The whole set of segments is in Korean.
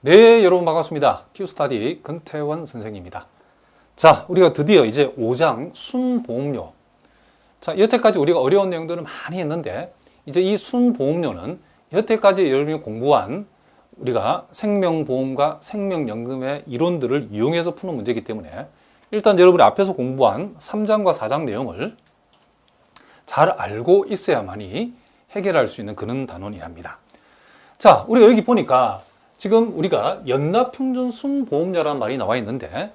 네, 여러분 반갑습니다. 큐스타디 근태원 선생님입니다. 자, 우리가 드디어 이제 5장 순보험료. 자, 여태까지 우리가 어려운 내용들을 많이 했는데, 이제 이 순보험료는 여태까지 여러분이 공부한 우리가 생명보험과 생명연금의 이론들을 이용해서 푸는 문제이기 때문에, 일단 여러분이 앞에서 공부한 3장과 4장 내용을 잘 알고 있어야만이 해결할 수 있는 그런 단원이랍니다. 자, 우리가 여기 보니까 지금 우리가 연납평균 순보험료라는 말이 나와 있는데,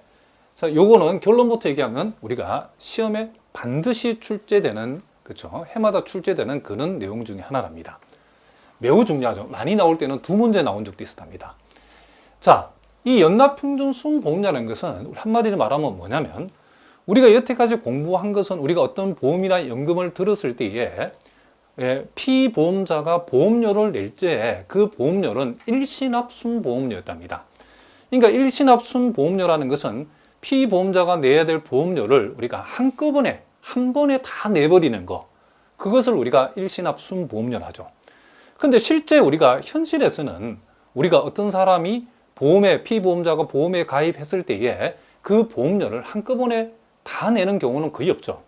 자, 요거는 결론부터 얘기하면 우리가 시험에 반드시 출제되는, 그렇죠? 해마다 출제되는 그런 내용 중에 하나랍니다. 매우 중요하죠. 많이 나올 때는 2문제 나온 적도 있었답니다. 자, 이 연납평균 순보험료라는 것은 우리 한마디로 말하면 뭐냐면, 우리가 여태까지 공부한 것은 우리가 어떤 보험이나 연금을 들었을 때에 피보험자가 보험료를 낼 때 그 보험료는 일시납 순보험료였답니다. 그러니까 일시납 순보험료라는 것은 피보험자가 내야 될 보험료를 우리가 한꺼번에 한 번에 다 내버리는 거, 그것을 우리가 일시납 순보험료라 하죠. 근데 실제 우리가 현실에서는 우리가 어떤 사람이 피보험자가 보험에 가입했을 때에 그 보험료를 한꺼번에 다 내는 경우는 거의 없죠.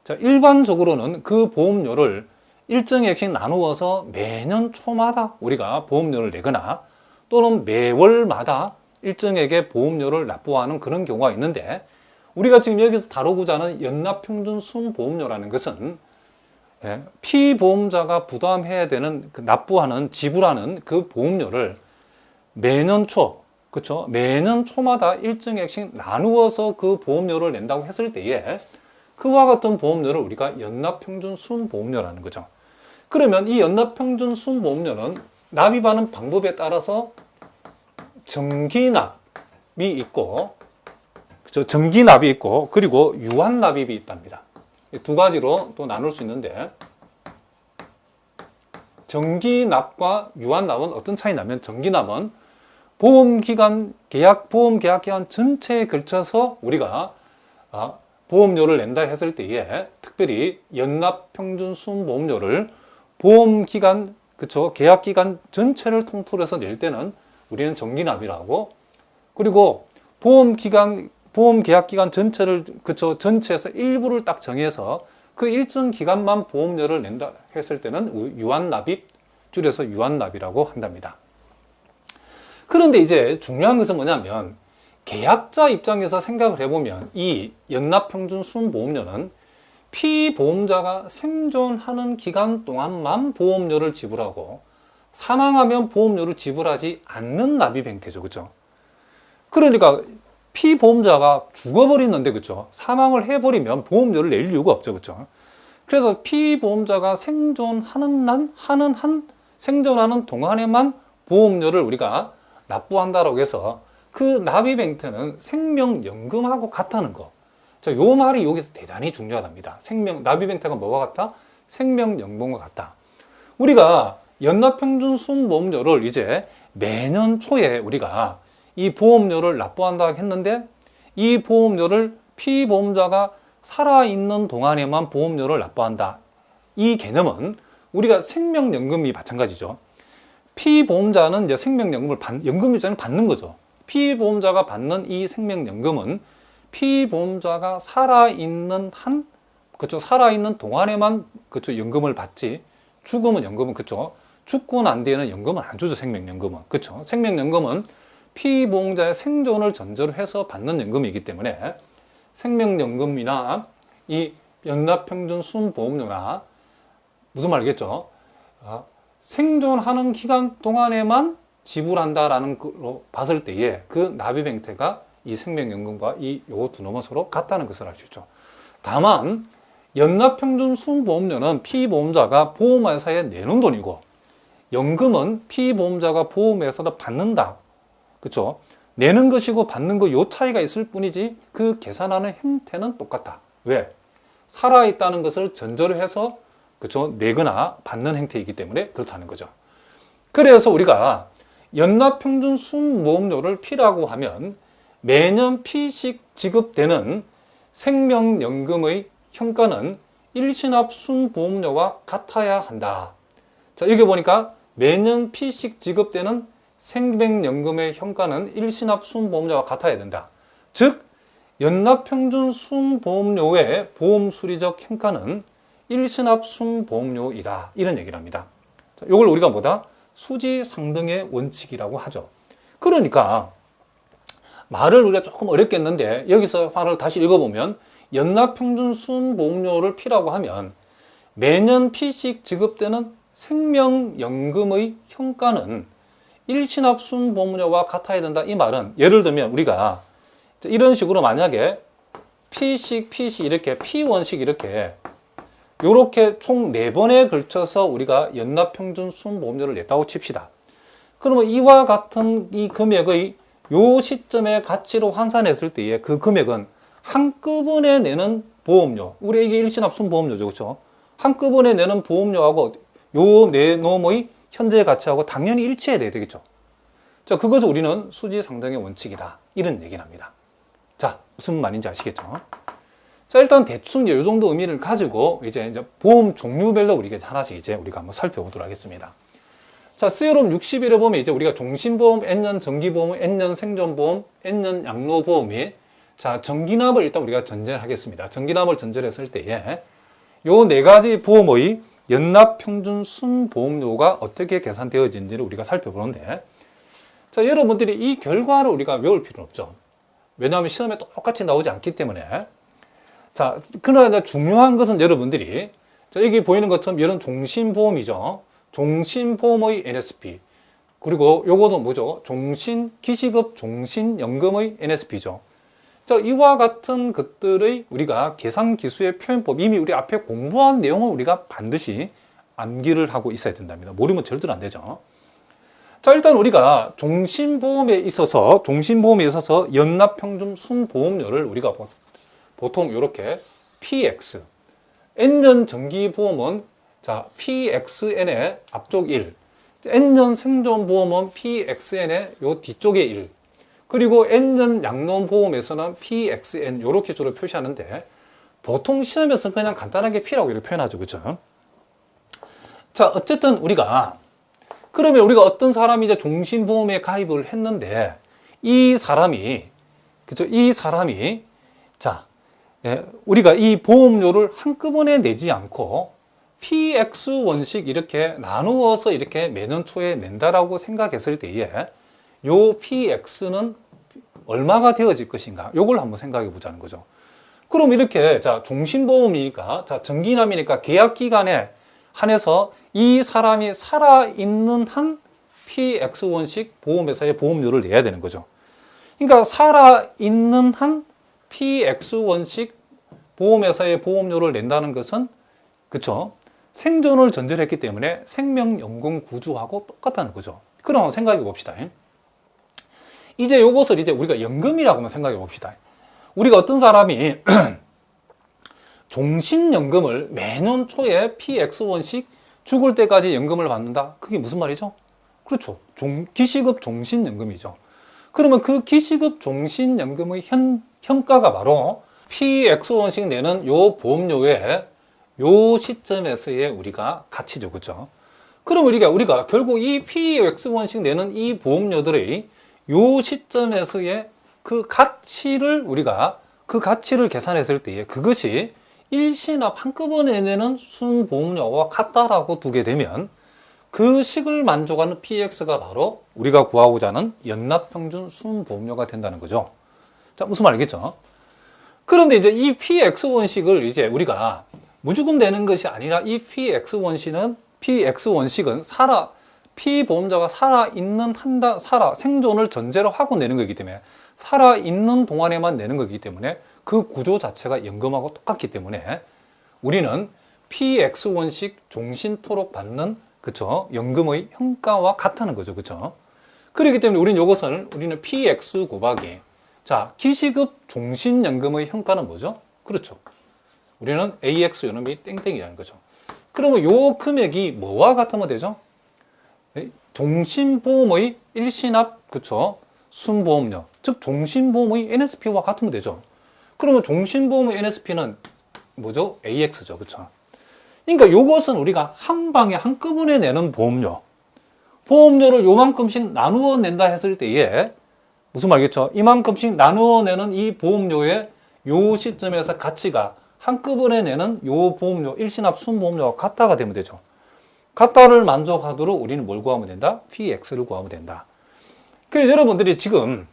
자, 일반적으로는 그 보험료를 일정 액씩 나누어서 매년 초마다 우리가 보험료를 내거나 또는 매월마다 일정액의 보험료를 납부하는 그런 경우가 있는데, 우리가 지금 여기서 다루고자 하는 연납평균 순보험료라는 것은 피보험자가 부담해야 되는 납부하는 지불하는 그 보험료를 매년 초, 그렇죠? 매년 초마다 일정액씩 나누어서 그 보험료를 낸다고 했을 때에 그와 같은 보험료를 우리가 연납평균 순보험료라는 거죠. 그러면 이 연납평균 순보험료는 납입하는 방법에 따라서 정기납이 있고, 그렇죠? 정기납이 있고, 그리고 유한납입이 있답니다. 두 가지로 또 나눌 수 있는데, 정기납과 유한납은 어떤 차이냐면, 정기납은 보험 계약 기간 전체에 걸쳐서 우리가 보험료를 낸다 했을 때에, 특별히 연납평균 순보험료를 보험기간, 그쵸, 계약기간 전체를 통틀어 해서 낼 때는 우리는 정기납이라고, 그리고 보험 계약기간 전체를, 그쵸, 전체에서 일부를 딱 정해서 그 일정 기간만 보험료를 낸다 했을 때는 유한납입, 줄여서 유한납이라고 한답니다. 그런데 이제 중요한 것은 뭐냐면, 계약자 입장에서 생각을 해보면 이 연납평균 순보험료는 피보험자가 생존하는 기간 동안만 보험료를 지불하고 사망하면 보험료를 지불하지 않는 납입 행태죠. 그렇죠? 그러니까 피보험자가 죽어버리는데, 그렇죠? 사망을 해버리면 보험료를 낼 이유가 없죠. 그렇죠? 그래서 피보험자가 생존하는 생존하는 동안에만 보험료를 우리가 납부한다라고 해서 그 납입 행태는 생명연금하고 같다는 거. 자, 요 말이 여기서 대단히 중요하답니다. 납입 행태가 뭐와 같다? 생명연금과 같다. 우리가 연납평균 순보험료를 이제 매년 초에 우리가 이 보험료를 납부한다 했는데, 이 보험료를 피보험자가 살아있는 동안에만 보험료를 납부한다. 이 개념은 우리가 생명연금이 마찬가지죠. 피보험자는 이제 연금일자는 받는 거죠. 피보험자가 받는 이 생명연금은 피보험자가 살아있는 그쵸, 살아있는 동안에만, 그쵸, 연금을 받지, 죽으면 연금은, 그쵸, 죽고 난 뒤에는 연금은 안 주죠, 생명연금은. 그쵸. 생명연금은 피보험자의 생존을 전제로 해서 받는 연금이기 때문에 생명연금이나 이 연납평균 순보험료나 무슨 말이겠죠? 생존하는 기간 동안에만 지불한다라는 걸로 봤을 때에 그 납입 행태가 이 생명연금과 요 두 놈은 서로 같다는 것을 알 수 있죠. 다만 연납평균 순보험료는 피보험자가 보험회사에 내는 돈이고, 연금은 피보험자가 보험회사로 받는다. 그렇죠? 내는 것이고 받는 거 요 차이가 있을 뿐이지 그 계산하는 형태는 똑같다. 왜? 살아있다는 것을 전제로 해서, 그렇죠, 내거나 받는 행태이기 때문에 그렇다는 거죠. 그래서 우리가 연납평균 순보험료를 P라고 하면 매년 P씩 지급되는 생명연금의 형가는 일시납 순보험료와 같아야 한다. 자, 여기 보니까 매년 P씩 지급되는 생명연금의 현가는 일시납 순보험료와 같아야 된다. 즉 연납평균 순보험료의 보험수리적 현가는 일시납 순보험료이다. 이런 얘기를 합니다. 이걸 우리가 뭐다? 수지상등의 원칙이라고 하죠. 그러니까 말을 우리가 조금 어렵겠는데 여기서 말을 다시 읽어보면 연납평균 순보험료를 P라고 하면 매년 P씩 지급되는 생명연금의 현가는 일시납 순보험료와 같아야 된다. 이 말은 예를 들면 우리가 이런 식으로 만약에 P씩 이렇게 P1씩 이렇게 총 4번에 걸쳐서 우리가 연납평균 순보험료를 냈다고 칩시다. 그러면 이와 같은 이 금액의 요 시점의 가치로 환산했을 때의 그 금액은 한꺼번에 내는 보험료, 우리 이게 일시납 순보험료죠, 그렇죠? 한꺼번에 내는 보험료하고 요 네 놈의 현재 가치하고 당연히 일치해야 되겠죠. 자, 그것을 우리는 수지상등의 원칙이다. 이런 얘기를 합니다. 자, 무슨 말인지 아시겠죠? 자, 일단 대충 이 정도 의미를 가지고 이제 보험 종류별로 우리가 하나씩 이제 우리가 한번 살펴보도록 하겠습니다. 자, 수요름 60일에 보면 이제 우리가 종신보험, N년 정기보험, N년 생존보험, N년 양로보험이 자, 정기납을 일단 우리가 전제를 하겠습니다. 정기납을 전제를 했을 때에 요 네 가지 보험의 연납평균 순보험료가 어떻게 계산되어진지를 우리가 살펴보는데 자, 여러분들이 이 결과를 우리가 외울 필요는 없죠. 왜냐하면 시험에 똑같이 나오지 않기 때문에 자, 그러나 중요한 것은 여러분들이 자, 여기 보이는 것처럼 이런 종신보험이죠. 종신보험의 NSP 그리고 요것은 뭐죠? 기시급 종신연금의 NSP죠. 자, 이와 같은 것들의 우리가 계산기수의 표현법 이미 우리 앞에 공부한 내용을 우리가 반드시 암기를 하고 있어야 된답니다. 모르면 절대로 안 되죠. 자, 일단 우리가 종신보험에 있어서 연납평균 순보험료를 우리가 보통 이렇게 PX N년 정기보험은 자, PXN의 앞쪽 1 N년 생존보험은 PXN의 요 뒤쪽에 1 그리고 N년 양로보험에서는 PXN 이렇게 주로 표시하는데 보통 시험에서는 그냥 간단하게 P라고 이렇게 표현하죠. 그렇죠? 자, 어쨌든 그러면 우리가 어떤 사람이 이제 종신보험에 가입을 했는데 이 사람이 자, 우리가 이 보험료를 한꺼번에 내지 않고 PX1씩 이렇게 나누어서 이렇게 매년 초에 낸다라고 생각했을 때에 요 PX는 얼마가 되어질 것인가? 요걸 한번 생각해 보자는 거죠. 그럼 이렇게, 자, 종신보험이니까, 자, 정기납이니까 계약 기간에 한해서 이 사람이 살아있는 한 PX1씩 보험회사에 보험료를 내야 되는 거죠. 그러니까 살아있는 한 PX1씩 보험회사에 보험료를 낸다는 것은, 그쵸? 생존을 전제로 했기 때문에 생명연금 구조하고 똑같다는 거죠. 그럼 한번 생각해 봅시다. 이제 요것을 이제 우리가 연금이라고만 생각해 봅시다. 우리가 어떤 사람이 종신연금을 매년 초에 PX1씩 죽을 때까지 연금을 받는다? 그게 무슨 말이죠? 그렇죠. 기시급 종신연금이죠. 그러면 그 기시급 종신연금의 현가가 바로 PX1씩 내는 요 보험료의 요 시점에서의 우리가 가치죠. 그렇죠? 그럼 우리가 결국 이 PX1씩 내는 이 보험료들의 요 시점에서의 그 가치를 계산했을 때에 그것이 일시납 한꺼번에 내는 순보험료와 같다라고 두게 되면 그 식을 만족하는 PX가 바로 우리가 구하고자 하는 연납평균 순보험료가 된다는 거죠. 자, 무슨 말 알겠죠? 그런데 이제 이 PX1식을 이제 우리가 무조건 내는 것이 아니라 이 PX1식은 피보험자가 살아있는 생존을 전제로 하고 내는 거기 때문에 살아있는 동안에만 내는 거기 때문에 그 구조 자체가 연금하고 똑같기 때문에 우리는 PX1식 종신토록 받는 그쵸? 연금의 현가와 같다는 거죠. 그쵸? 그렇기 때문에 우리는 PX 곱하기 자, 기시급 종신연금의 현가는 뭐죠? 그렇죠. 우리는 AX 요놈이 땡땡이라는 거죠. 그러면 요 금액이 뭐와 같으면 되죠? 종신보험의 일시납, 그쵸? 순보험료. 즉, 종신보험의 NSP와 같으면 되죠. 그러면 종신보험의 NSP는 뭐죠? AX죠. 그쵸? 그러니까 요것은 우리가 한 방에 한꺼번에 내는 보험료. 보험료를 요만큼씩 나누어 낸다 했을 때에 무슨 말이겠죠? 이만큼씩 나누어 내는 이 보험료의 요 시점에서 가치가 한꺼번에 내는 요 보험료, 일시납 순보험료와 같다가 되면 되죠. 같다를 만족하도록 우리는 뭘 구하면 된다? PX를 구하면 된다. 그래서 여러분들이 지금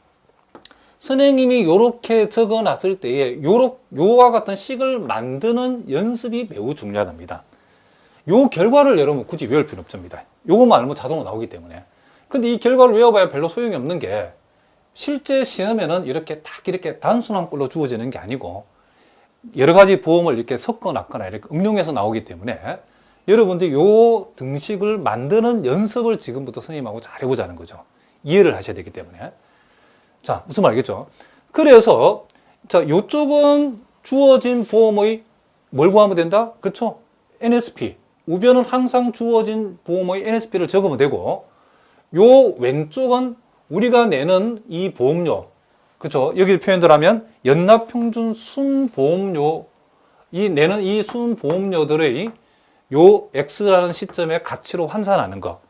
선생님이 요렇게 적어 놨을 때에 요와 같은 식을 만드는 연습이 매우 중요하답니다. 요 결과를 여러분 굳이 외울 필요 없습니다. 요것만 알면 자동으로 나오기 때문에. 근데 이 결과를 외워봐야 별로 소용이 없는 게 실제 시험에는 이렇게 딱 이렇게 단순한 꼴로 주어지는 게 아니고 여러 가지 보험을 이렇게 섞어 놨거나 이렇게 응용해서 나오기 때문에 여러분들이 요 등식을 만드는 연습을 지금부터 선생님하고 잘 해보자는 거죠. 이해를 하셔야 되기 때문에. 자, 무슨 말이겠죠? 그래서, 자, 요쪽은 주어진 보험의 뭘 구하면 된다? 그쵸? NSP. 우변은 항상 주어진 보험의 NSP를 적으면 되고, 요 왼쪽은 우리가 내는 이 보험료. 그쵸? 여기 표현들 하면 연납평균 순보험료, 내는 이 순보험료들의 요 X라는 시점의 가치로 환산하는 거.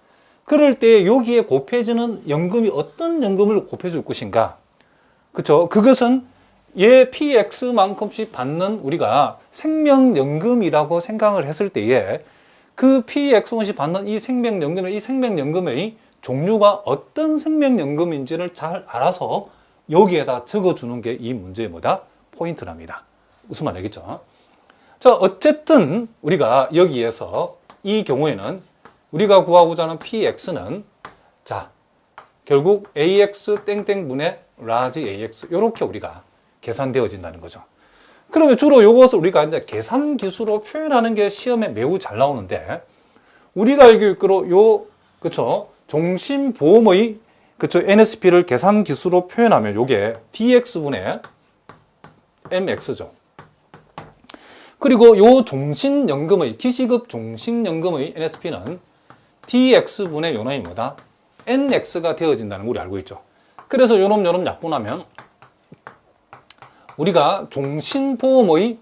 그럴 때 여기에 곱해지는 연금이 어떤 연금을 곱해줄 것인가? 그쵸? 그것은 얘 PX만큼씩 받는 우리가 생명연금이라고 생각을 했을 때에 그 PX만큼씩 받는 이 생명연금의 종류가 어떤 생명연금인지를 잘 알아서 여기에다 적어주는 게 이 문제의 뭐다? 포인트랍니다. 무슨 말 알겠죠? 자, 어쨌든 우리가 여기에서 이 경우에는 우리가 구하고자 하는 PX는 자, 결국 AX 땡땡분의 라지 AX 이렇게 우리가 계산되어진다는 거죠. 그러면 주로 이것을 우리가 이제 계산 기수로 표현하는 게 시험에 매우 잘 나오는데 우리가 알고 있기로 그쵸? 종신보험의 그쵸? NSP를 계산 기수로 표현하면 요게 DX분의 MX죠. 그리고 요 종신연금의 기시급 종신연금의 NSP는 DX분의 요놈이 뭐다? NX가 되어진다는 걸 우리 알고 있죠. 그래서 요놈 약분하면 우리가 종신보험의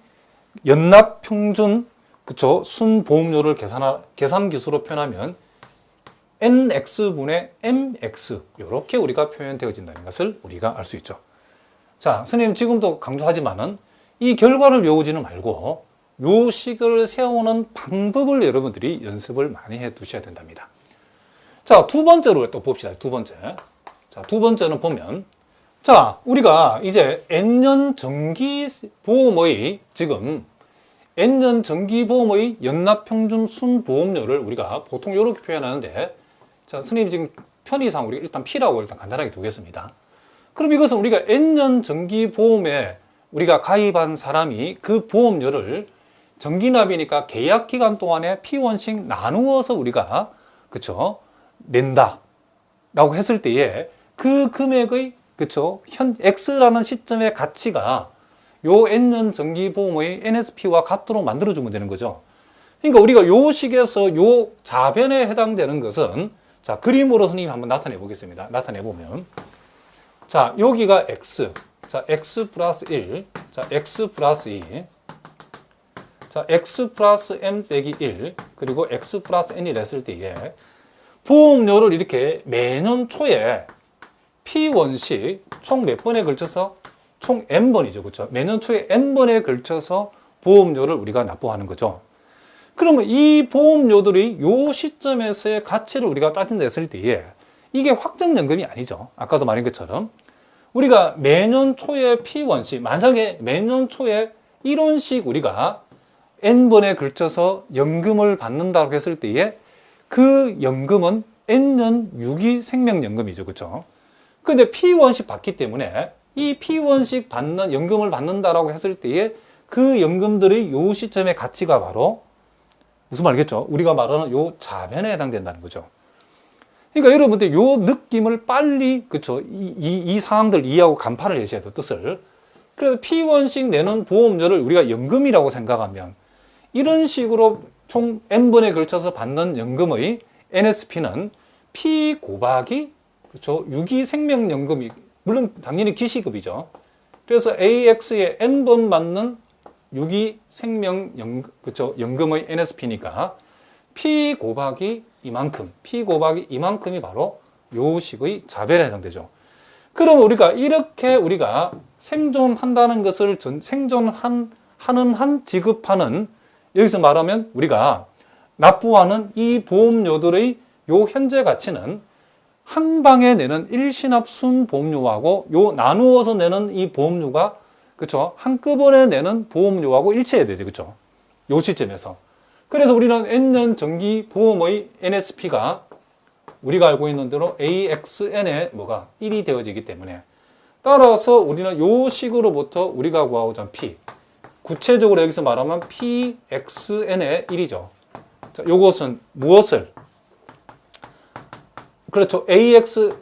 연납평균 그쵸? 순보험료를 계산 기수로 표현하면 NX분의 MX 이렇게 우리가 표현되어진다는 것을 우리가 알 수 있죠. 자, 선생님 지금도 강조하지만은 이 결과를 외우지는 말고 요 식을 세우는 방법을 여러분들이 연습을 많이 해 두셔야 된답니다. 자, 두 번째로 또 봅시다. 두 번째. 자, 두 번째는 보면 자, 우리가 이제 N년 정기보험의 지금 N년 정기보험의 연납평균 순보험료를 우리가 보통 이렇게 표현하는데 자, 선생님 지금 편의상 우리가 일단 P라고 일단 간단하게 두겠습니다. 그럼 이것은 우리가 N년 정기보험에 우리가 가입한 사람이 그 보험료를 정기납이니까 계약 기간 동안에 P1씩 나누어서 우리가 그쵸 낸다 라고 했을 때에 그 금액의 그쵸 현 X라는 시점의 가치가 요 N년 정기보험의 NSP와 같도록 만들어주면 되는 거죠. 그러니까 우리가 요 식에서 요 자변에 해당되는 것은 자 그림으로 선생님이 한번 나타내 보겠습니다. 나타내 보면 자 여기가 X 자 X 플러스 1 자 X 플러스 2 자 X 플러스 M 빼기 1 그리고 X 플러스 N이 됐을 때에 보험료를 이렇게 매년 초에 P1씩 총 몇 번에 걸쳐서 총 N번이죠. 그렇죠? 매년 초에 N번에 걸쳐서 보험료를 우리가 납부하는 거죠. 그러면 이 보험료들이 요 시점에서의 가치를 우리가 따진댔을 때에 이게 확정연금이 아니죠. 아까도 말한 것처럼 우리가 매년 초에 P1씩 만약에 매년 초에 1원씩 우리가 N번에 걸쳐서 연금을 받는다고 했을 때에 그 연금은 N년 유기 생명연금이죠. 그렇죠? 근데 P1씩 받기 때문에 이 P1씩 받는 연금을 받는다라고 했을 때에 그 연금들의 요 시점의 가치가 바로 무슨 말이겠죠? 우리가 말하는 요 자변에 해당된다는 거죠. 그러니까 여러분들 요 느낌을 빨리 그쵸 이 사항들 이해하고 간파를 해주셔야 돼요. 뜻을. 그래서 P1씩 내는 보험료를 우리가 연금이라고 생각하면 이런 식으로 총 N번에 걸쳐서 받는 연금의 NSP는 P 곱하기 그쵸 유기생명연금이 물론 당연히 기시급이죠. 그래서 AX에 N번 받는 유기생명연금 그쵸 연금의 NSP니까 P 곱하기 이만큼, P 곱하기 이만큼이 바로 요 식의 자배에 해당되죠. 그럼 우리가 이렇게 우리가 생존한다는 것을 생존하는 한 지급하는, 여기서 말하면 우리가 납부하는 이 보험료들의 요 현재 가치는 한 방에 내는 일시납 순보험료하고 요 나누어서 내는 이 보험료가, 그쵸, 한꺼번에 내는 보험료하고 일치해야 되죠. 그쵸, 요 시점에서. 그래서 우리는 N년 정기 보험의 NSP가 우리가 알고 있는 대로 AXN에 뭐가 1이 되어지기 때문에, 따라서 우리는 요 식으로부터 우리가 구하고자 한 P, 구체적으로 여기서 말하면 PXN의 1이죠. 자, 요것은 무엇을, 그렇죠, AXN의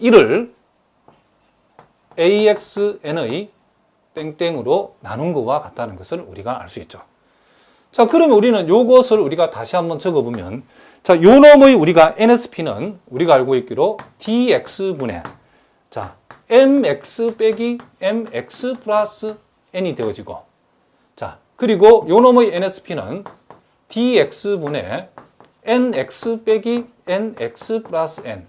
1을 AXN의 땡땡으로 나눈 것과 같다는 것을 우리가 알 수 있죠. 자, 그러면 우리는 요것을 우리가 다시 한번 적어보면, 자, 요 놈의 우리가 NSP는 우리가 알고 있기로 DX분의, 자, MX 빼기 MX 플러스 N이 되어지고, 자, 그리고 요 놈의 NSP는 DX분의 NX 빼기 NX 플러스 N.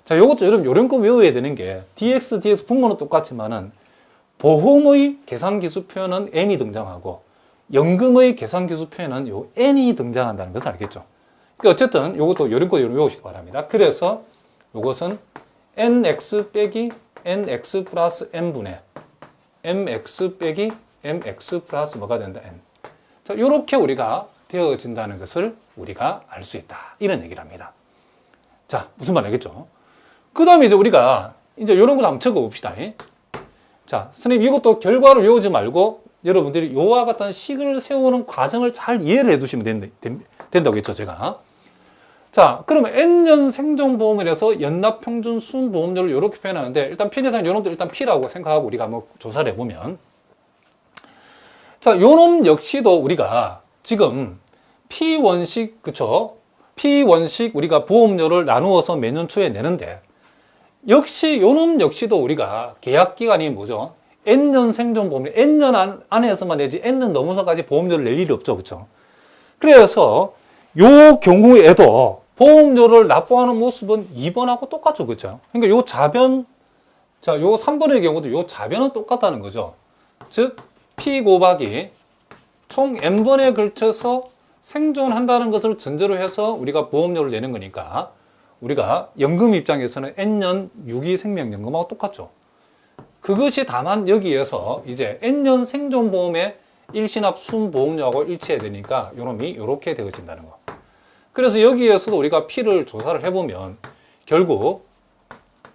자, 요것도 여러분 요런 거 외워야 되는 게, DX, DX 분모는 똑같지만은 보험의 계산기수 표현은 N이 등장하고 연금의 계산기수 표현은 요 N이 등장한다는 것을 알겠죠. 그러니까 어쨌든 요것도 요런 거 외우시기 바랍니다. 그래서 요것은 NX 빼기 NX 플러스 N분의 MX 빼기 MX 플러스 뭐가 된다? N. 자, 요렇게 우리가 되어진다는 것을 우리가 알 수 있다. 이런 얘기를 합니다. 자, 무슨 말 알겠죠? 그 다음에 이제 우리가 이제 요런 거 한번 적어 봅시다. 자, 선생님 이것도 결과를 외우지 말고 여러분들이 요와 같은 식을 세우는 과정을 잘 이해를 해 두시면 된다고 했죠, 제가. 자, 그러면 N년 생존보험이라서 연납평균 순보험료를 이렇게 표현하는데, 일단 편의상 요놈도 일단 P라고 생각하고 우리가 한번 조사를 해보면, 자, 요놈 역시도 우리가 지금 P1식, 그쵸? P1식 우리가 보험료를 나누어서 매년 초에 내는데, 역시 요놈 역시도 우리가 계약기간이 뭐죠? N년 생존보험료, N년 안에서만 내지 N년 넘어서까지 보험료를 낼 일이 없죠, 그쵸? 그래서 요 경우에도 보험료를 납부하는 모습은 2번하고 똑같죠, 그쵸? 그러니까 요 자변, 자, 요 3번의 경우도 요 자변은 똑같다는 거죠. 즉, P 곱하기 총 N번에 걸쳐서 생존한다는 것을 전제로 해서 우리가 보험료를 내는 거니까, 우리가 연금 입장에서는 N년 유기 생명연금하고 똑같죠. 그것이 다만 여기에서 이제 N년 생존보험의 일시납 순보험료하고 일치해야 되니까 요놈이 이렇게 되어진다는 거. 그래서 여기에서도 우리가 P를 조사를 해보면 결국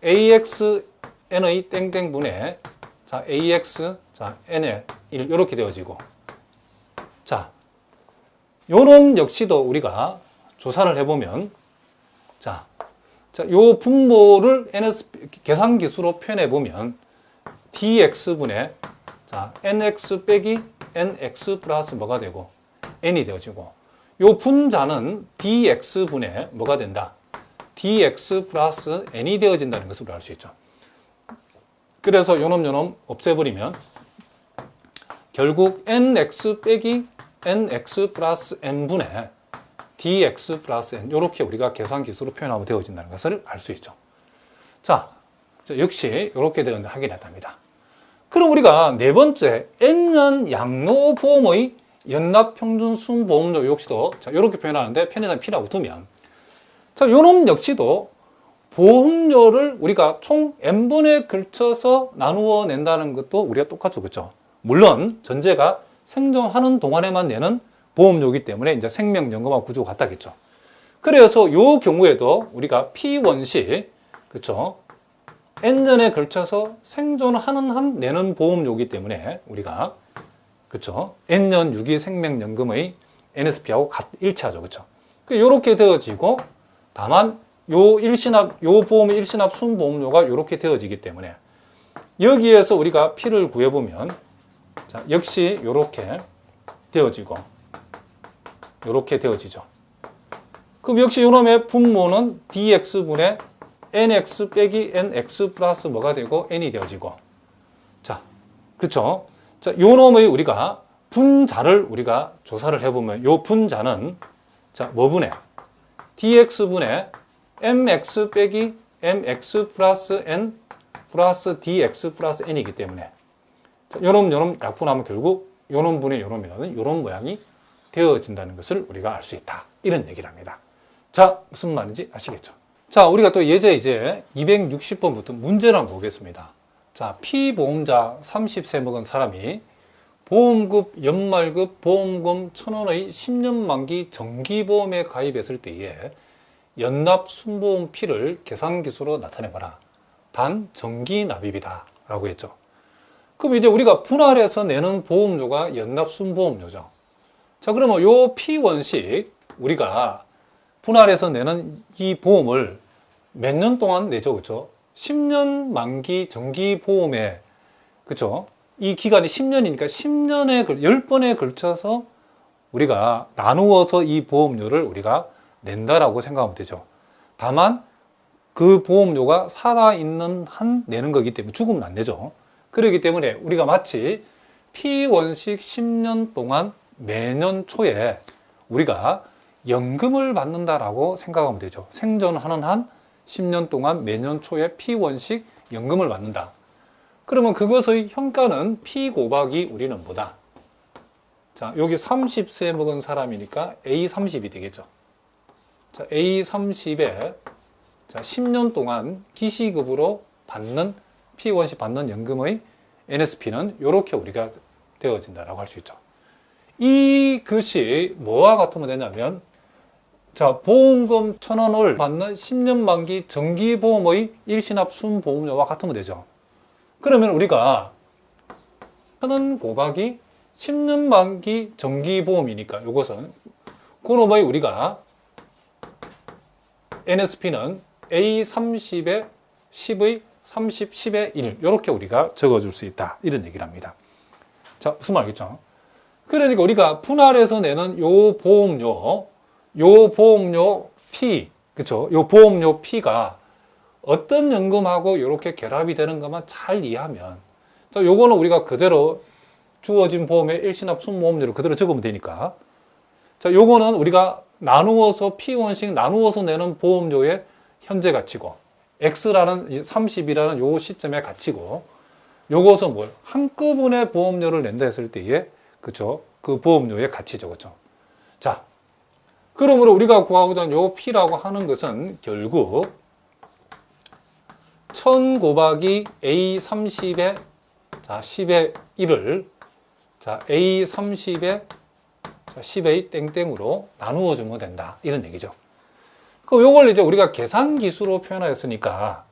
AXN의 땡땡분의, 자, AX, 자, N의 1 이렇게 되어지고, 자, 요놈 역시도 우리가 조사를 해보면, 자, 요 분모를 NSP 계산기수로 표현해보면 DX분의, 자, NX 빼기 NX 플러스 뭐가 되고 N이 되어지고, 요 분자는 DX분의 뭐가 된다? DX 플러스 N이 되어진다는 것을 알 수 있죠. 그래서 요놈 없애버리면 결국 NX 빼기 NX 플러스 N분의 DX 플러스 N, 이렇게 우리가 계산기수로 표현하면 되어진다는 것을 알 수 있죠. 자, 역시 이렇게 되는데 확인했답니다. 그럼 우리가 네 번째, N년 양로보험의 연납평균 순보험료 역시도 자, 이렇게 표현하는데 편의상 P라고 두면, 자, 요놈 역시도 보험료를 우리가 총 N번에 걸쳐서 나누어 낸다는 것도 우리가 똑같죠, 그렇죠? 물론 전제가 생존하는 동안에만 내는 보험료이기 때문에 이제 생명연금하고 구조가 같다겠죠. 그래서 요 경우에도 우리가 P1식, 그렇죠? N년에 걸쳐서 생존하는 한 내는 보험료이기 때문에 우리가, 그렇죠? N년 유기 생명연금의 NSP하고 일치하죠, 그렇죠? 요렇게 되어지고, 다만 요 보험의 일시납 순보험료가 요렇게 되어지기 때문에 여기에서 우리가 P를 구해보면, 자, 역시 요렇게 되어지고, 요렇게 되어지죠. 그럼 역시 요놈의 분모는 DX분의 NX 빼기 NX 플러스 뭐가 되고 N이 되어지고, 자, 그렇죠? 자, 요놈의 우리가 분자를 우리가 조사를 해보면 요 분자는 자, 뭐분의? dx분의 mx 빼기 mx 플러스 n 플러스 dx 플러스 n이기 때문에 자, 요놈 약분하면 결국 요놈 분의 요놈이라는 요런 모양이 되어진다는 것을 우리가 알 수 있다. 이런 얘기를 합니다. 자, 무슨 말인지 아시겠죠? 자, 우리가 또 이제 260번부터 문제를 한번 보겠습니다. 자, 피보험자 30세 먹은 사람이 보험급 연말급 보험금 1,000원의 10년 만기 정기보험에 가입했을 때에 연납 순보험 피를 계산기수로 나타내봐라. 단 정기납입이다 라고 했죠. 그럼 이제 우리가 분할해서 내는 보험료가 연납 순보험료죠. 자, 그러면 요 피원식 우리가 분할해서 내는 이 보험을 몇 년 동안 내죠, 그렇죠? 10년 만기 정기보험에, 그렇죠? 이 기간이 10년이니까 10년에 10번에 걸쳐서 우리가 나누어서 이 보험료를 우리가 낸다라고 생각하면 되죠. 다만 그 보험료가 살아있는 한 내는 거기 때문에 죽으면 안 되죠. 그렇기 때문에 우리가 마치 피원식 10년 동안 매년 초에 우리가 연금을 받는다라고 생각하면 되죠. 생존하는 한 10년 동안 매년 초에 피원식 연금을 받는다. 그러면 그것의 현가는 P 곱하기 우리는 뭐다? 자, 여기 30세 먹은 사람이니까 A30이 되겠죠. 자, A30에 자, 10년 동안 기시급으로 받는 P1식 받는 연금의 NSP는 이렇게 우리가 되어진다라고 할 수 있죠. 이 것이 뭐와 같으면 되냐면 자, 보험금 1,000원을 받는 10년 만기 정기보험의 일시납 순보험료와 같으면 되죠. 그러면 우리가 1,000원 곱하기 10년 만기 정기보험이니까 이것은 그놈의 우리가 NSP는 A30에 10의 30, 10의 1 이렇게 우리가 적어줄 수 있다. 이런 얘기를 합니다. 자, 무슨 말이겠죠? 그러니까 우리가 분할해서 내는 요 보험료 피, 그쵸? 요 보험료 피가 어떤 연금하고 이렇게 결합이 되는 것만 잘 이해하면 자, 요거는 우리가 그대로 주어진 보험의 일시납 순보험료를 그대로 적으면 되니까 자, 요거는 우리가 나누어서 P1씩 나누어서 내는 보험료의 현재 가치고 X라는 30이라는 요 시점의 가치고 요것은 뭘? 한꺼번에 보험료를 낸다 했을 때에 그쵸? 그 보험료의 가치죠. 그쵸? 자, 그러므로 우리가 구하고자 하는 요 P라고 하는 것은 결국 1000 곱하기 A30의 자, 10의 1을 자, A30의 10의 땡땡으로 나누어 주면 된다. 이런 얘기죠. 그럼 요걸 이제 우리가 계산기수로 표현하였으니까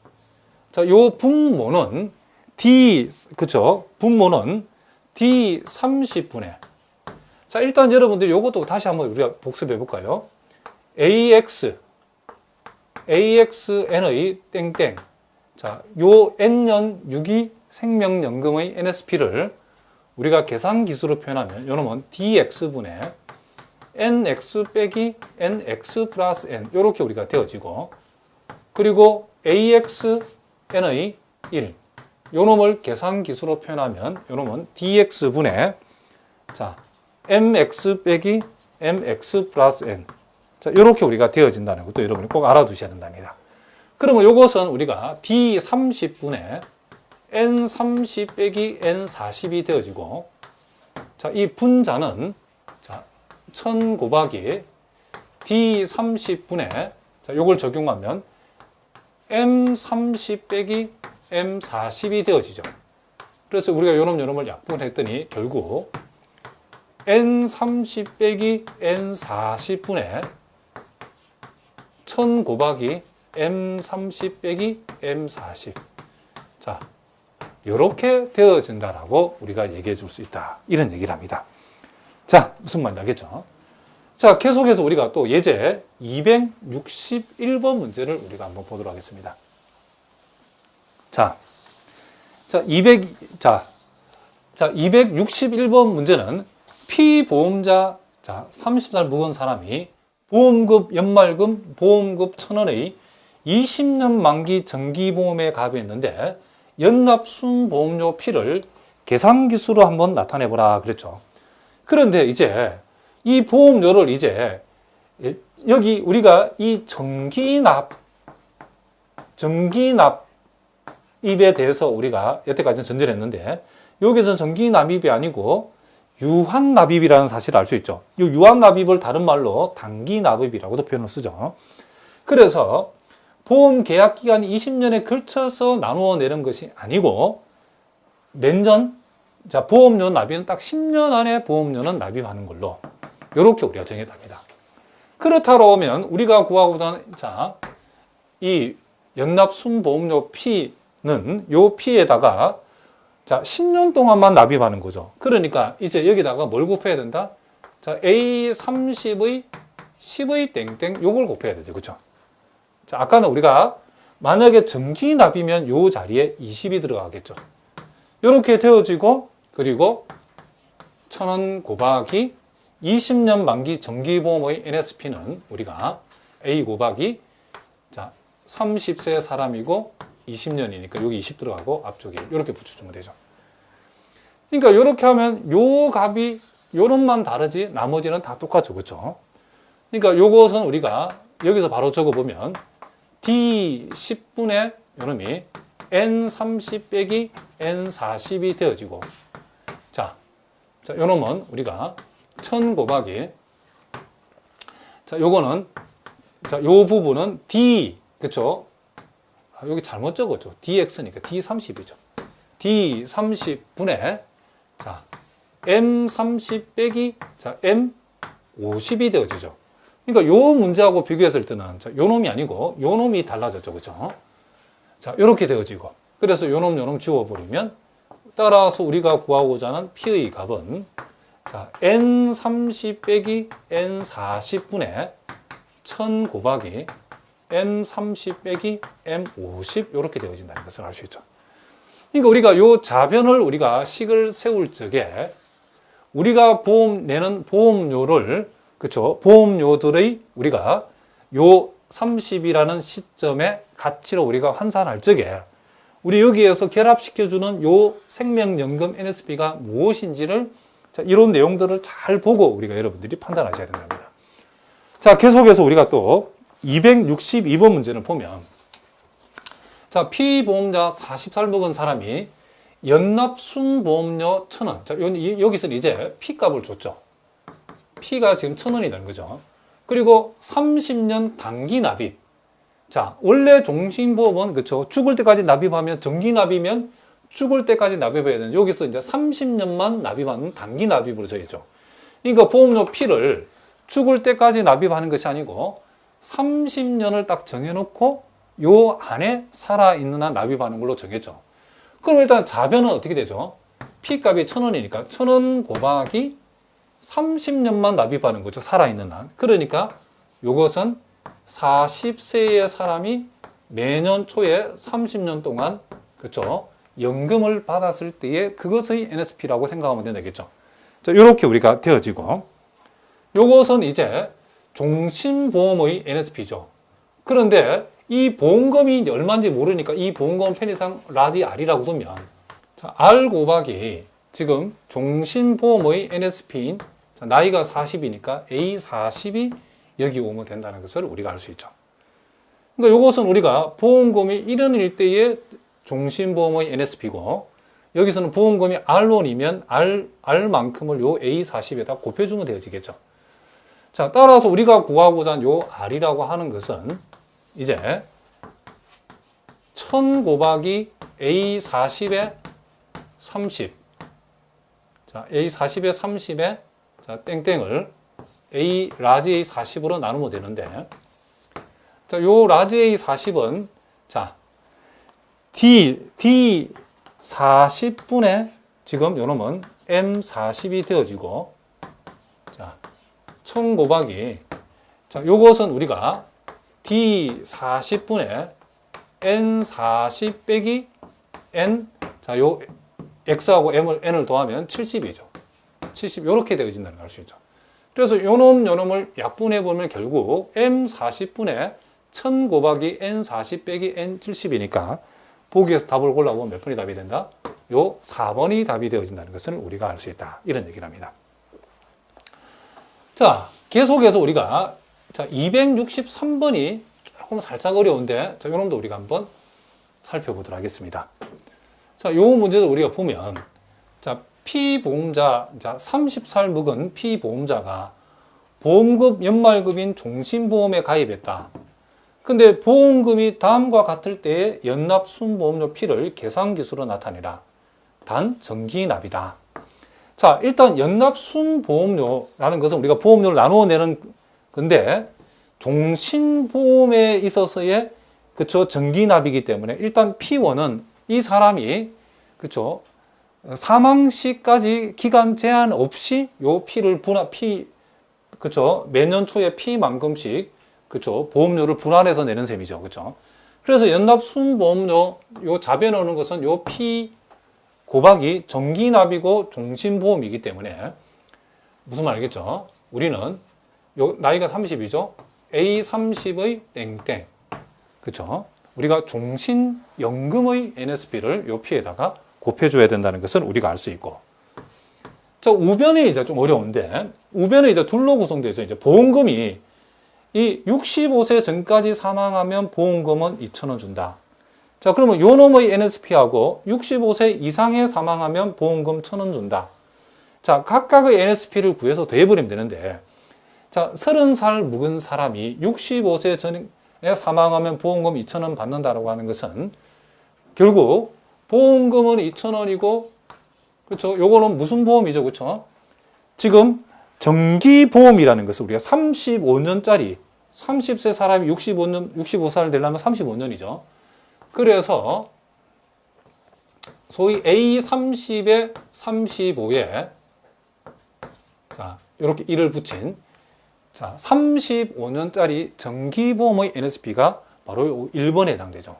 자, 요 분모는 D, 그쵸? 분모는 D30분의 자, 일단 여러분들 요것도 다시 한번 우리가 복습해 볼까요? AXN의 땡땡 자, 요 N년 유기 생명연금의 NSP를 우리가 계산기수로 표현하면 요놈은 DX분의 NX 빼기 NX 플러스 N 이렇게 우리가 되어지고 그리고 AXN의 1 요놈을 계산기수로 표현하면 요놈은 DX분의 자, MX 빼기 MX 플러스 N 자, 이렇게 우리가 되어진다는 것도 여러분이 꼭 알아두셔야 된답니다. 그러면 이것은 우리가 D30분의 N30 빼기 N40이 되어지고 자, 이 분자는 자, 1000 곱하기 D30분의 자, 요걸 적용하면 M30 빼기 M40이 되어지죠. 그래서 우리가 요놈을 약분했더니 결국 N30 빼기 N40분의 1000 곱하기 M30 빼기 M40 자, 이렇게 되어진다라고 우리가 얘기해 줄 수 있다. 이런 얘기를 합니다. 자, 무슨 말인지 알겠죠? 자, 계속해서 우리가 또 예제 261번 문제를 우리가 한번 보도록 하겠습니다. 자, 261번 문제는 피보험자, 자, 30살 묵은 사람이 보험급 연말금 보험급 1,000원의 20년 만기 정기보험에 가입했는데 연납 순보험료 피를 계산기수로 한번 나타내보라 그랬죠. 그런데 이제 이 보험료를 이제 여기 우리가 이 전기납입에 대해서 우리가 여태까지는 전제를 했는데, 여기서는 전기납입이 아니고 유한납입이라는 사실을 알 수 있죠. 이 유한납입을 다른 말로 단기납입이라고도 표현을 쓰죠. 그래서 보험 계약 기간이 20년에 걸쳐서 나누어 내는 것이 아니고, 자, 보험료 납입은 딱 10년 안에 보험료는 납입하는 걸로 이렇게 우리가 정해답니다. 그렇다고 하면 우리가 구하고자 하는, 자, 이 연납 순보험료 P는 요 P에다가 자, 10년 동안만 납입하는 거죠. 그러니까 이제 여기다가 뭘 곱해야 된다? 자, A30의 10의 땡땡 요걸 곱해야 되죠. 그렇죠? 자, 아까는 우리가 만약에 정기 납이면 요 자리에 20이 들어가겠죠. 이렇게 되어지고, 그리고 1,000원 곱하기 20년 만기 정기보험의 NSP는 우리가 A 곱하기, 자, 30세 사람이고 20년이니까 여기 20 들어가고 앞쪽에 이렇게 붙여주면 되죠. 그러니까 이렇게 하면 요 값이 요런만 다르지 나머지는 다 똑같죠. 그렇죠? 그러니까 요것은 우리가 여기서 바로 적어보면 D10분의 요놈이 N30 빼기 N40이 되어지고, 자, 요놈은 우리가 1000 곱하기, 자, 요거는, 자, 요 부분은 D, 그쵸? 여기 잘못 적었죠. DX니까 D30이죠. D30분의, 자, M30 빼기, 자, M50이 되어지죠. 그러니까 요 문제하고 비교했을 때는, 자, 요 놈이 아니고, 요 놈이 달라졌죠. 그쵸? 자, 이렇게 되어지고, 그래서 요 놈 지워버리면, 따라서 우리가 구하고자 하는 P의 값은, 자, N30 빼기 N40분의 1000 곱하기 M30 빼기 M50 이렇게 되어진다는 것을 알 수 있죠. 그러니까 우리가 요 자변을 우리가 식을 세울 적에 우리가 내는 보험료를, 그쵸? 보험료들의 우리가 요 30이라는 시점의 가치로 우리가 환산할 적에 우리 여기에서 결합시켜주는 요 생명연금 NSP가 무엇인지를, 자, 이런 내용들을 잘 보고 우리가 여러분들이 판단하셔야 된답니다. 자, 계속해서 우리가 또 262번 문제를 보면, 자, 피보험자 40살 먹은 사람이 연납 순보험료 1,000원. 자, 여기서는 이제 P값을 줬죠. P가 지금 1,000원이 되는 거죠. 그리고 30년 단기 납입. 자, 원래 종신보험은, 그쵸? 죽을 때까지 납입하면, 정기 납이면 죽을 때까지 납입해야 되는, 여기서 이제 30년만 납입하는 단기 납입으로 정했죠. 그러니까 보험료 P를 죽을 때까지 납입하는 것이 아니고 30년을 딱 정해놓고 요 안에 살아있는 한 납입하는 걸로 정했죠. 그럼 일단 자변은 어떻게 되죠? P값이 1,000원이니까 1,000원 곱하기 30년만 납입하는 거죠. 살아있는 한. 그러니까 요것은 40세의 사람이 매년 초에 30년 동안, 그렇죠? 연금을 받았을 때의 그것의 NSP라고 생각하면 되겠죠. 자, 이렇게 우리가 되어지고, 요것은 이제 종신보험의 NSP죠. 그런데 이 보험금이 이제 얼마인지 모르니까 이 보험금 편의상 라지 R이라고 두면, 자, R 곱하기 지금 종신보험의 NSP인, 자, 나이가 40이니까 A40이 여기 오면 된다는 것을 우리가 알 수 있죠. 그러니까 이것은 우리가 보험금이 1원일 때의 종신보험의 NSP고, 여기서는 보험금이 R1이면 R만큼을 요 A40에다 곱해주면 되어지겠죠. 자, 따라서 우리가 구하고자 하는 요 R이라고 하는 것은 이제 1000 곱하기 A40에 30. 자, A40에 30에, 자, 땡땡을 라지 A40으로 나누면 되는데, 자, 요 라지 A40은, 자, D40분의 지금 요 놈은 M40이 되어지고, 자, 1000 곱하기, 자, 요것은 우리가 D40분의 N40 빼기 N, 자, 요 X하고 N을 더하면 70이죠. 70, 요렇게 되어진다는 걸 알 수 있죠. 그래서 요놈을 약분해보면 결국 M40분의 1000 곱하기 N40 빼기 N70이니까 보기에서 답을 골라보면 몇 번이 답이 된다? 요 4번이 답이 되어진다는 것을 우리가 알 수 있다. 이런 얘기를 합니다. 자, 계속해서 우리가 자, 263번이 조금 살짝 어려운데, 자, 요놈도 우리가 한번 살펴보도록 하겠습니다. 자, 요 문제도 우리가 보면, 자, 피보험자, 자, 30살 묵은 피보험자가 보험급 연말급인 종신보험에 가입했다. 근데 보험금이 다음과 같을 때의 연납 순보험료 피를 계산기수로 나타내라. 단 정기납이다. 자, 일단 연납 순보험료라는 것은 우리가 보험료를 나누어 내는 건데, 종신보험에 있어서의 그쵸 정기납이기 때문에 일단 P1은 이 사람이 그쵸 사망 시까지 기간 제한 없이 요 피를 그쵸 매년 초에 피만큼씩 그쵸 보험료를 분할해서 내는 셈이죠. 그쵸. 그래서 연납 순보험료 요 잡에 넣는 것은 요 피 곱하기 정기납이고 종신보험이기 때문에 무슨 말 알겠죠? 우리는 요 나이가 30이죠. A30의 땡땡. 그쵸? 우리가 종신연금의 NSP를 요 피에다가 곱해줘야 된다는 것은 우리가 알 수 있고. 자, 우변이 이제 좀 어려운데, 우변은 이제 둘로 구성되어서 이제 보험금이 이 65세 전까지 사망하면 보험금은 2,000원 준다. 자, 그러면 요 놈의 NSP하고 65세 이상에 사망하면 보험금 1,000원 준다. 자, 각각의 NSP를 구해서 더해버리면 되는데, 자, 30살 묵은 사람이 65세 전에 사망하면 보험금 2,000원 받는다라고 하는 것은 결국 보험금은 2,000원이고, 그렇죠? 요거는 무슨 보험이죠? 그렇죠? 지금 정기보험이라는 것은 우리가 35년짜리 30세 사람이 65살 되려면 35년이죠. 그래서 소위 A30에 35에 자, 이렇게 1을 붙인 자, 35년짜리 정기보험의 NSP가 바로 1번에 해당되죠.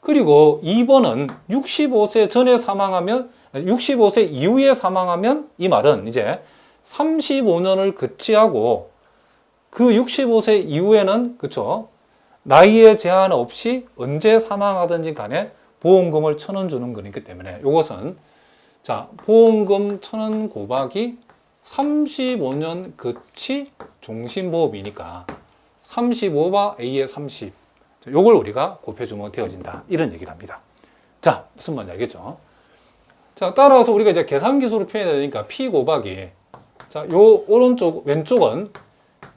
그리고 2번은 65세 전에 사망하면, 65세 이후에 사망하면 이 말은 이제 35년을 그치하고 그 65세 이후에는, 그쵸, 나이에 제한 없이 언제 사망하든지 간에 보험금을 1,000원 주는 거기 때문에 이것은 자, 보험금 1,000원 곱하기 35년 그치 종신보험이니까 35와 A의 30 요걸 우리가 곱해주면 되어진다 이런 얘기를 합니다. 자, 무슨 말인지 알겠죠? 자, 따라서 우리가 이제 계산기수로 표현해야 되니까 P 곱하기 자, 요 오른쪽 왼쪽은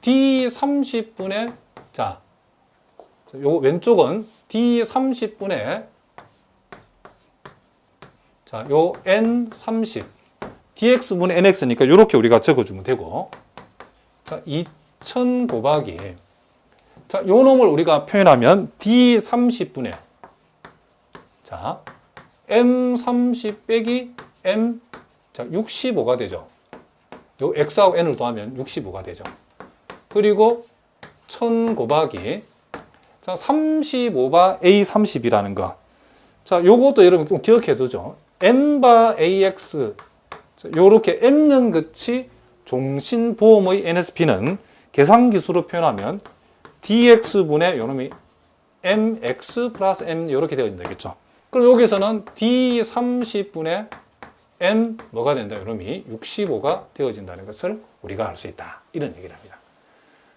D30분의 자, 요 왼쪽은 D30분의 자, 요 N30 dx분의 nx니까 이렇게 우리가 적어주면 되고 자, 2000 곱하기 자, 요 놈을 우리가 표현하면 d30분의 자, m30 빼기 m 자, 65가 되죠. 요 x하고 n을 더하면 65가 되죠. 그리고 1000 곱하기 자, 35바 a30이라는 거. 자, 요것도 여러분 꼭 기억해 두죠. m바 ax 요렇게 m는 그치 종신보험의 NSP는 계산기수로 표현하면 dx분의 요놈이 mx 플러스 m 이렇게 되어진다 겠죠. 그럼 여기서는 d30분의 m 뭐가 된다? 요놈이 65가 되어진다는 것을 우리가 알 수 있다. 이런 얘기를 합니다.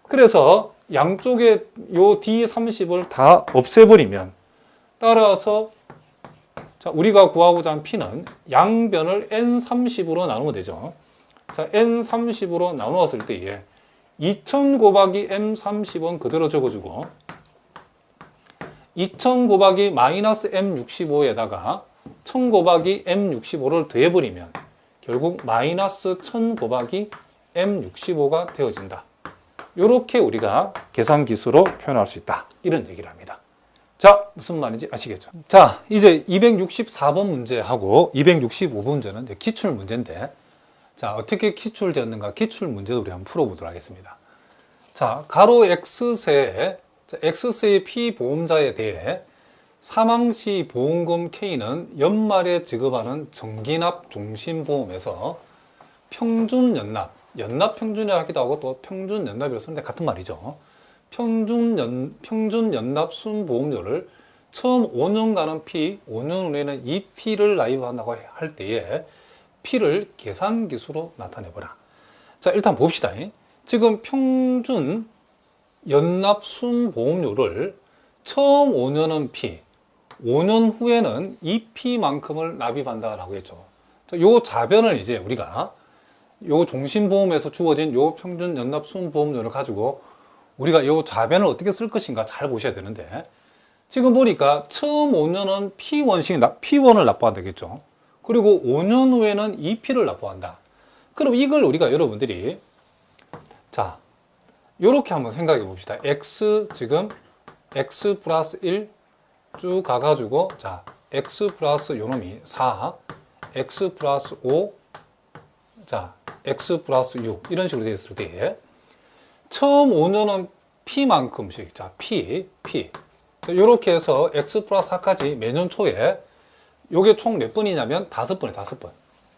그래서 양쪽에 요 d30을 다 없애버리면 따라서 자, 우리가 구하고자 하는 P는 양변을 N30으로 나누면 되죠. 자, N30으로 나누었을 때에 2000 곱하기 M30은 그대로 적어주고 2000 곱하기 마이너스 M65에다가 1000 곱하기 M65를 더해버리면 결국 마이너스 1000 곱하기 M65가 되어진다. 이렇게 우리가 계산기수로 표현할 수 있다. 이런 얘기를 합니다. 자, 무슨 말인지 아시겠죠? 자, 이제 264번 문제하고 265번 문제는 이제 기출 문제인데, 자, 어떻게 기출되었는가 기출 문제도 우리 한번 풀어보도록 하겠습니다. 자, 가로 X세의 피보험자에 대해 사망시 보험금 K는 연말에 지급하는 정기납 종신보험에서 평균 연납 평균이라 하기도 하고 또 평균 연납이라고 쓰는데 같은 말이죠. 평균 연납 순보험료를 처음 5년간은 P, 5년 후에는 이 P를 납입한다고 할 때에 P를 계산기수로 나타내보라. 자, 일단 봅시다. 지금 평균 연납 순보험료를 처음 5년은 P, 5년 후에는 이 P만큼을 납입한다라고 했죠. 요 자변을 이제 우리가 요 종신보험에서 주어진 요 평균 연납 순보험료를 가지고 우리가 요 자변을 어떻게 쓸 것인가 잘 보셔야 되는데, 지금 보니까 처음 5년은 P1을 납부한다겠죠. 그리고 5년 후에는 EP를 납부한다. 그럼 이걸 우리가 여러분들이 자 요렇게 한번 생각해 봅시다. 지금 X 플러스 1 쭉 가가지고 자 X 플러스 요놈이 4, X 플러스 5, 자 X 플러스 6 이런 식으로 되어 있을 때 처음 5년은 P만큼씩 자 P 이렇게 해서 X 플러스 4까지 매년 초에 요게 총 몇 번이냐면 5번에 5번.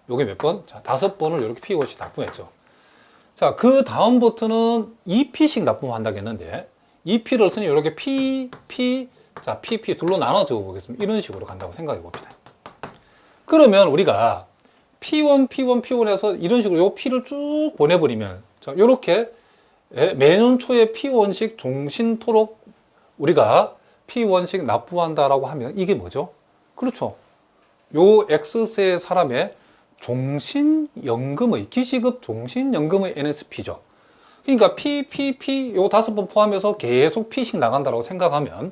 요게 몇 번? 자, 5번을 이렇게 P5씩 납부했죠. 자, 그 다음부터는 2P씩 납부한다겠는데, 2P를 쓰니 이렇게 자, PP 둘로 나눠 적어 보겠습니다. 이런 식으로 간다고 생각해 봅시다. 그러면 우리가 P1에서 이런 식으로 요 P를 쭉 보내버리면, 자, 요렇게 매년 초에 P1씩 종신토록 우리가 P1씩 납부한다라고 하면 이게 뭐죠? 그렇죠. 요 X세 사람의 종신연금의, 기시급 종신연금의 NSP죠. 그러니까 요 5번 포함해서 계속 P씩 나간다고 생각하면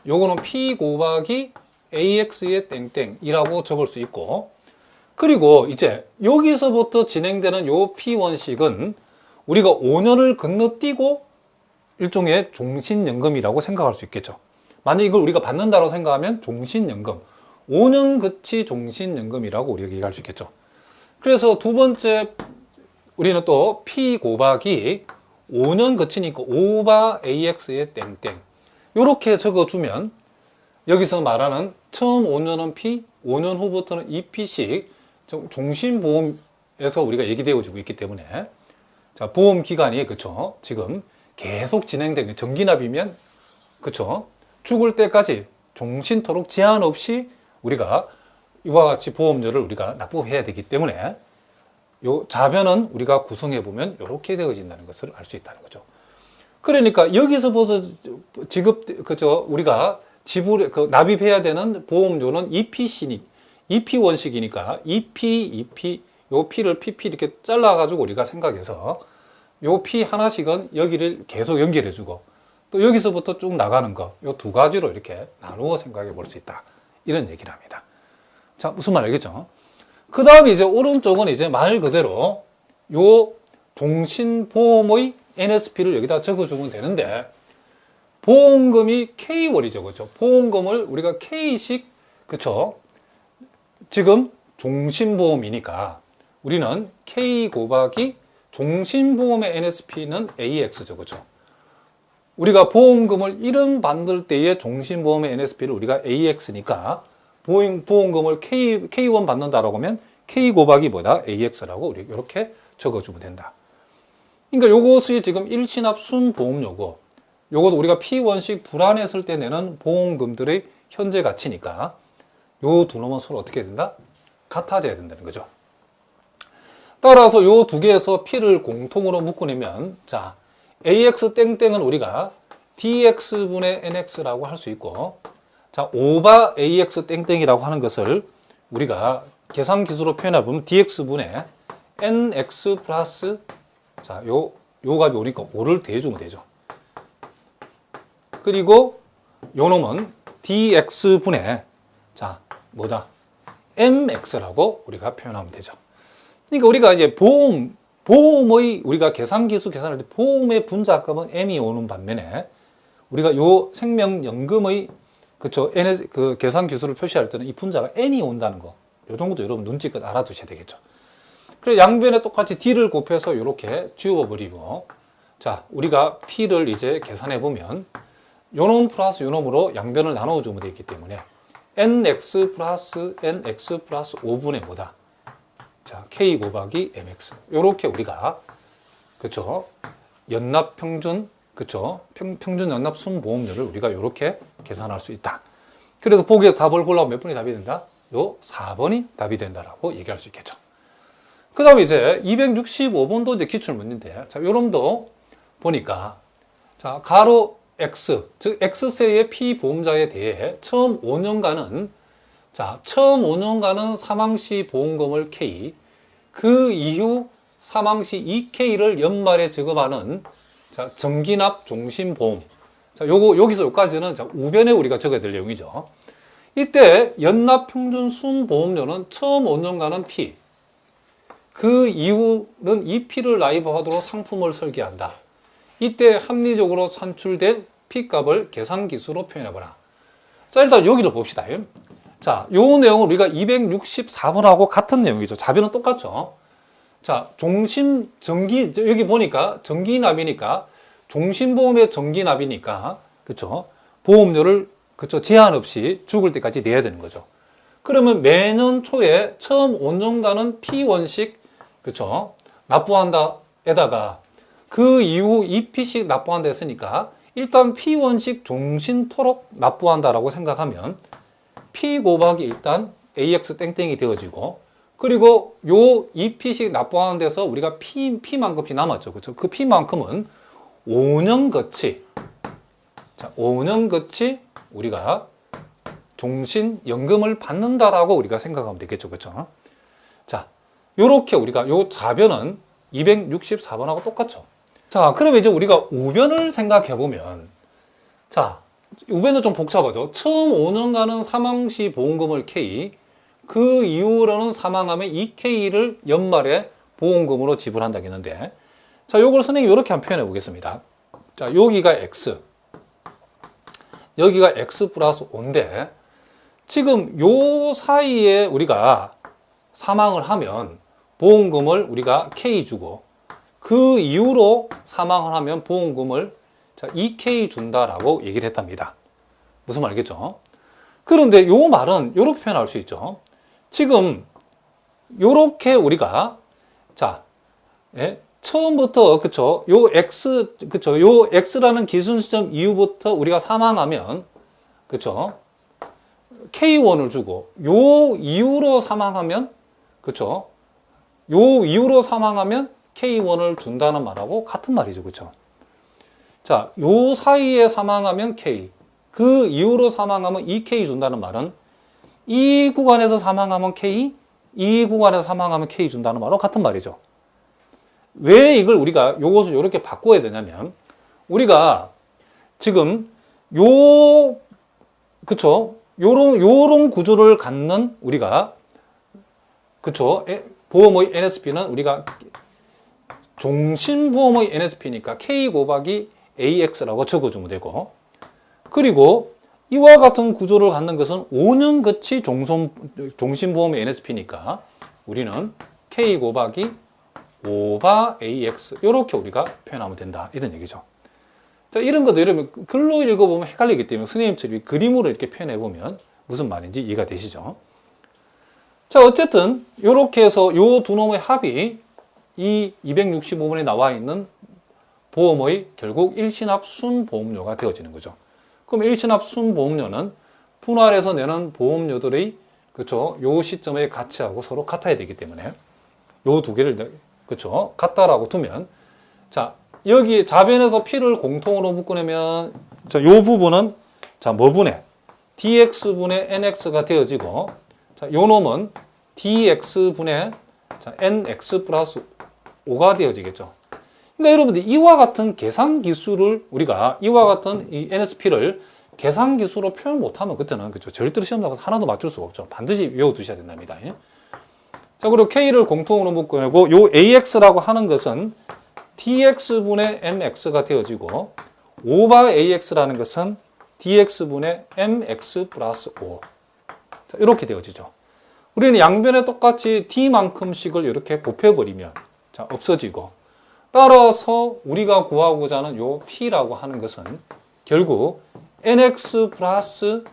요거는 P 곱하기 AX의 땡땡이라고 적을 수 있고, 그리고 이제 여기서부터 진행되는 요 P1식은 우리가 5년을 건너뛰고 일종의 종신연금이라고 생각할 수 있겠죠. 만약 이걸 우리가 받는다고 생각하면 종신연금, 5년 그치 종신연금이라고 우리가 얘기할 수 있겠죠. 그래서 두 번째 우리는 또 P 곱하기 5년 그치니까 5바 AX의 땡땡 이렇게 적어주면 여기서 말하는 처음 5년은 P, 5년 후부터는 EP씩 종신보험에서 우리가 얘기되어지고 있기 때문에 자 보험기간이 그쵸 지금 계속 진행되는 정기납이면 그쵸 죽을 때까지 종신토록 제한 없이 우리가 이와 같이 보험료를 우리가 납부해야 되기 때문에 요 자변은 우리가 구성해 보면 이렇게 되어진다는 것을 알 수 있다는 거죠. 그러니까 여기서 벌써 우리가 납입해야 되는 보험료는 EP1식이니까 EP 요 P를 PP 이렇게 잘라가지고 우리가 생각해서 요 P 하나씩은 여기를 계속 연결해주고 또 여기서부터 쭉 나가는 거, 요 두 가지로 이렇게 나누어 생각해 볼 수 있다. 이런 얘기를 합니다. 자, 무슨 말 알겠죠? 그 다음에 이제 오른쪽은 이제 말 그대로 요 종신보험의 NSP를 여기다 적어주면 되는데, 보험금이 K월이죠. 그렇죠? 보험금을 우리가 K씩, 그렇죠? 지금 종신보험이니까 우리는 K 곱하기 종신보험의 NSP는 AX죠. 그렇죠? 우리가 보험금을 1원 받을 때의 종신보험의 NSP를 우리가 AX니까 보험금을 K1 받는다라고 하면 K 곱하기 뭐다? AX라고 우리 이렇게 적어주면 된다. 그러니까 요것이 지금 일시납 순보험료고 요것도 우리가 P1씩 불안했을 때 내는 보험금들의 현재 가치니까 요 두 놈은 서로 어떻게 된다? 같아져야 된다는 거죠. 따라서 요 두 개에서 P를 공통으로 묶어내면 자 AX 땡땡은 우리가 DX분의 NX라고 할 수 있고 자 5바 AX 땡땡이라고 하는 것을 우리가 계산기수로 표현해 보면 DX분의 NX 플러스 자 요 값이 오니까 5를 대주면 되죠. 그리고 요 놈은 DX분의 자 뭐다? MX라고 우리가 표현하면 되죠. 그러니까 우리가 이제 보험의 우리가 계산기수 계산할 때 보험의 분자값은 M이 오는 반면에 우리가 요 생명연금의 그쵸 그 계산기수를 표시할 때는 이 분자가 N이 온다는 거. 요 정도도 여러분 눈치껏 알아두셔야 되겠죠. 그래서 양변에 똑같이 D를 곱해서 이렇게 지워버리고 자 우리가 P를 이제 계산해 보면 요놈 플러스 요놈으로 양변을 나눠주면 되기 때문에 NX 플러스 5분의 뭐다? 자, K 곱하기 MX. 요렇게 우리가, 그쵸? 연납 평균, 그쵸? 평균 연납 순보험료를 우리가 요렇게 계산할 수 있다. 그래서 보기에 답을 골라면 몇 번이 답이 된다? 요 4번이 답이 된다라고 얘기할 수 있겠죠. 그 다음에 이제 265번도 이제 기출문제인데, 자, 요놈도 보니까 자, 가로 X, 즉 X세의 피보험자에 대해 처음 5년간은 자, 처음 5년간은 사망 시 보험금을 K, 그 이후 사망 시 2K를 연말에 지급하는 자, 정기납 종신보험. 자, 여기서 여기까지는 자, 우변에 우리가 적어야 될 내용이죠. 이때 연납 평균 순보험료는 처음 5년간은 P, 그 이후는 이 P를 라이브하도록 상품을 설계한다. 이때 합리적으로 산출된 P값을 계산기수로 표현해보라. 자, 일단 여기를 봅시다. 자, 요 내용을 우리가 264번하고 같은 내용이죠. 자변은 똑같죠. 자, 여기 보니까 정기납이니까, 종신보험의 정기납이니까, 그쵸. 보험료를, 그쵸. 제한 없이 죽을 때까지 내야 되는 거죠. 그러면 매년 초에 처음 5년간은 P1씩, 그쵸. 납부한다, 에다가, 그 이후 2P씩 납부한다 했으니까, 일단 P1씩 종신토록 납부한다라고 생각하면, P 곱하기 일단 AX 땡땡이 되어지고, 그리고 요 2P씩 납부하는 데서 우리가 P만큼씩 남았죠. 그렇죠? 그 P만큼은 5년 거치, 자, 5년 거치 우리가 종신연금을 받는다라고 우리가 생각하면 되겠죠. 그렇죠? 자, 요렇게 우리가 요 좌변은 264번하고 똑같죠. 자, 그러면 이제 우리가 우변을 생각해 보면, 자, 우변은 좀 복잡하죠. 처음 5년간은 사망시 보험금을 K, 그 이후로는 사망하면 2K를 연말에 보험금으로 지불한다고 했는데, 자, 요걸 선생님이 이렇게 한번 표현해 보겠습니다. 자, 여기가 X, 여기가 X 플러스 5인데, 지금 요 사이에 우리가 사망을 하면 보험금을 우리가 K 주고, 그 이후로 사망을 하면 보험금을 자, 2K 준다라고 얘기를 했답니다. 무슨 말이겠죠? 그런데 요 말은 이렇게 표현할 수 있죠. 지금 요렇게 우리가 자, 예, 처음부터 그쵸? 요 X 그쵸? 요 X라는 기준 시점 이후부터 우리가 사망하면 그쵸? K1을 주고 요 이후로 사망하면 그쵸? 요 이후로 사망하면 K1을 준다는 말하고 같은 말이죠. 그쵸? 자, 요 사이에 사망하면 K, 그 이후로 사망하면 2K 준다는 말은 이 구간에서 사망하면 K, 이 구간에서 사망하면 K 준다는 말하고 같은 말이죠. 왜 이걸 우리가 요것을 이렇게 바꿔야 되냐면, 우리가 지금 그쵸? 요런 구조를 갖는 우리가, 그쵸? 보험의 NSP는 우리가 종신보험의 NSP니까 K 곱하기 AX라고 적어주면 되고, 그리고 이와 같은 구조를 갖는 것은 5년 거치 종신보험의 NSP니까 우리는 K 곱하기 5바 AX 이렇게 우리가 표현하면 된다 이런 얘기죠. 자, 이런 것도 여러분 글로 읽어보면 헷갈리기 때문에 선생님처럼 그림으로 이렇게 표현해보면 무슨 말인지 이해가 되시죠? 자, 어쨌든 이렇게 해서 요 두 놈의 합이 이 265번에 나와 있는 보험의 결국 일신합 순보험료가 되어지는 거죠. 그럼 일신합 순보험료는 분할해서 내는 보험료들의 그쵸 요 시점의 가치하고 서로 같아야 되기 때문에 요 두 개를 그쵸 같다라고 두면 자 여기 좌변에서 P를 공통으로 묶어내면 자 요 부분은 자 뭐분의 dx분의 nx가 되어지고 자 요 놈은 dx분의 자 nx 플러스 5가 되어지겠죠. 그러니까 여러분들 이와 같은 계산 기수를 우리가 이와 같은 이 NSP를 계산 기수로 표현 못하면 그때는 그죠 절대로 시험 나가서 하나도 맞출 수가 없죠. 반드시 외워두셔야 된답니다. 자 그리고 K를 공통으로 묶어내고 요 AX라고 하는 것은 DX분의 MX가 되어지고 5바 AX라는 것은 DX분의 MX 플러스 5 자, 이렇게 되어지죠. 우리는 양변에 똑같이 D만큼씩을 이렇게 곱해버리면 자 없어지고 따라서 우리가 구하고자 하는 요 P라고 하는 것은 결국 NX 플러스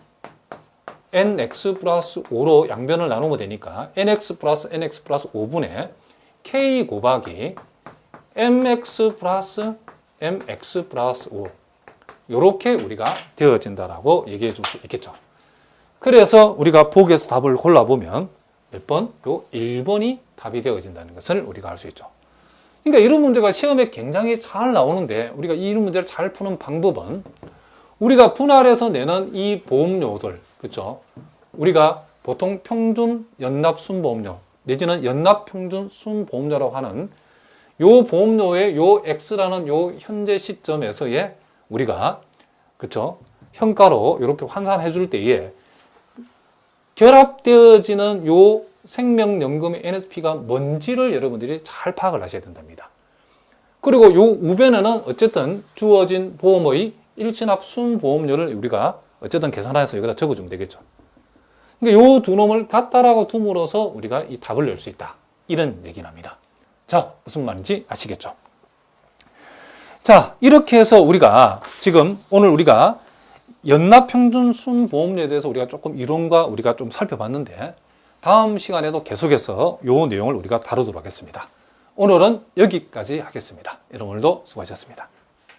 NX 플러스 5로 양변을 나누면 되니까 NX 플러스 NX 플러스 5분의 K 곱하기 MX 플러스 MX 플러스 5 요렇게 우리가 되어진다라고 얘기해 줄 수 있겠죠. 그래서 우리가 보기에서 답을 골라보면 몇 번? 요 1번이 답이 되어진다는 것을 우리가 알 수 있죠. 그러니까 이런 문제가 시험에 굉장히 잘 나오는데 우리가 이런 문제를 잘 푸는 방법은 우리가 분할해서 내는 이 보험료들, 그렇죠? 우리가 보통 평균 연납 순보험료 내지는 연납 평균 순보험료라고 하는 요 보험료의 요 X라는 요 현재 시점에서의 우리가 그렇죠? 현가로 이렇게 환산해 줄 때에 결합되어지는 요 생명연금의 NSP가 뭔지를 여러분들이 잘 파악을 하셔야 된답니다. 그리고 요 우변에는 어쨌든 주어진 보험의 일시납 순보험료를 우리가 어쨌든 계산해서 여기다 적어주면 되겠죠. 그러니까 요 두 놈을 같다라고 둠으로써 우리가 이 답을 낼 수 있다. 이런 얘기랍니다. 자, 무슨 말인지 아시겠죠? 자, 이렇게 해서 우리가 지금 오늘 우리가 연납평균 순보험료에 대해서 우리가 조금 이론과 우리가 좀 살펴봤는데 다음 시간에도 계속해서 요 내용을 우리가 다루도록 하겠습니다. 오늘은 여기까지 하겠습니다. 여러분 오늘도 수고하셨습니다.